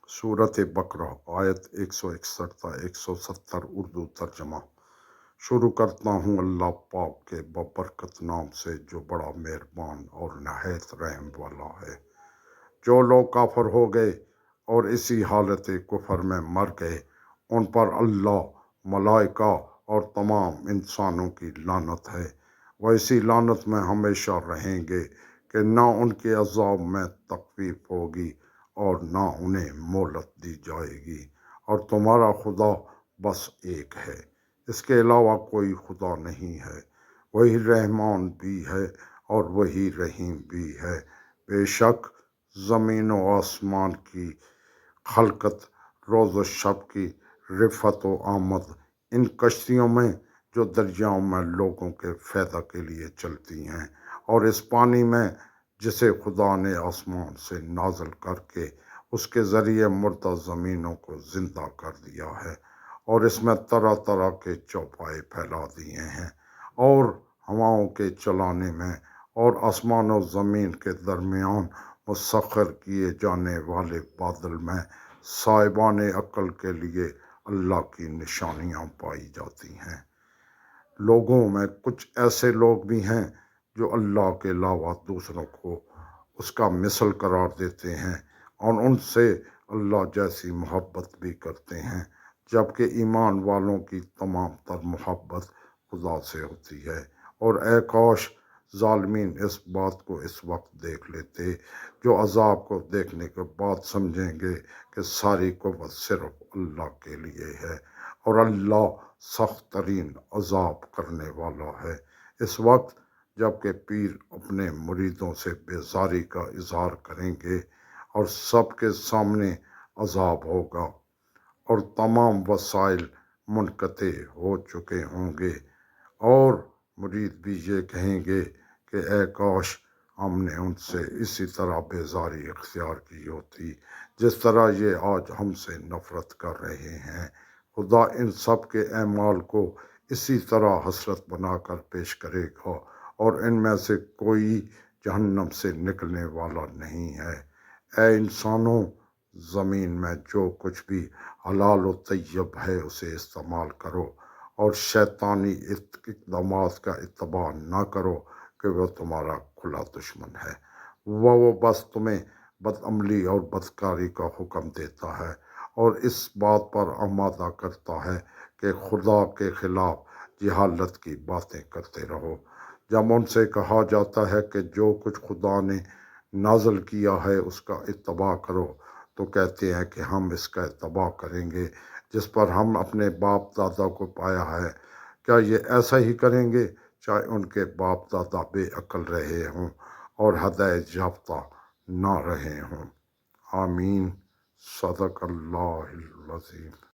सूरत बकरा आयत 161 تا 170 उर्दू तर्जमा। शुरू करता हूँ अल्लाह पाक के बबरकत नाम से जो बड़ा मेहरबान और नहायत रहम वाला है। जो लोग काफर हो गए और इसी हालत कुफर में मर गए, उन पर अल्लाह, मलाइका और तमाम इंसानों की लानत है। वह इसी लानत में हमेशा रहेंगे कि ना उनके अज़ाब में तखफीफ होगी और ना उन्हें मोहलत दी जाएगी। और तुम्हारा खुदा बस एक है, इसके अलावा कोई खुदा नहीं है। वही रहमान भी है और वही रहीम भी है। बेशक ज़मीन व आसमान की खलकत, रोज़ व शब की रिफत व आमद, इन कश्तियों में जो दरियाओं में लोगों के फ़ायदा के लिए चलती हैं, और इस पानी में जिसे खुदा ने आसमान से नाज़िल करके उसके ज़रिए मुर्दा ज़मीनों को ज़िंदा कर दिया है, और इसमें तरह तरह के चौपाए फैला दिए हैं, और हवाओं के चलाने में और आसमान और ज़मीन के दरमियान मुसख्खर किए जाने वाले बादल में साहिबान अक्ल के लिए अल्लाह की निशानियाँ पाई जाती हैं। लोगों में कुछ ऐसे लोग भी हैं जो अल्लाह के अलावा दूसरों को उसका मिसल करार देते हैं और उनसे अल्लाह जैसी मोहब्बत भी करते हैं, जबकि ईमान वालों की तमाम तर मोहब्बत खुदा से होती है। और ए काश ज़ालिमीन इस बात को इस वक्त देख लेते, जो अज़ाब को देखने के बाद समझेंगे कि सारी कुव्वत सिर्फ अल्लाह के लिए है और अल्लाह सख्त तरीन अज़ाब करने वाला है। इस वक्त जबकि पीर अपने मुरीदों से बेजारी का इजहार करेंगे और सबके सामने अज़ाब होगा और तमाम वसाइल मुनक़ते हो चुके होंगे, और मुरीद भी ये कहेंगे कि ए काश हमने उनसे इसी तरह बेजारी इख्तियार की होती जिस तरह ये आज हमसे नफ़रत कर रहे हैं। खुदा इन सब के अमाल को इसी तरह हसरत बनाकर पेश करेगा, और इनमें से कोई जहन्नम से निकलने वाला नहीं है। ए इंसानों, ज़मीन में जो कुछ भी हलाल व तय्यब है उसे इस्तेमाल करो, और शैतानी इक़दामात का इत्तबा ना करो कि वह तुम्हारा खुला दुश्मन है। वो बस तुम्हें बदअमली और बदकारी का हुक्म देता है और इस बात पर आमादा करता है कि खुदा के खिलाफ जिहालत की बातें करते रहो। जब उनसे कहा जाता है कि जो कुछ खुदा ने नाज़िल किया है उसका इत्तबा करो, तो कहते हैं कि हम इसका इत्तबा करेंगे जिस पर हम अपने बाप दादा को पाया है। क्या ये ऐसा ही करेंगे चाहे उनके बाप दादा बेअक्ल रहे हों और हदायत याफ्ता ना रहे हों। आमीन। सदक़ल्लाहुल अज़ीम।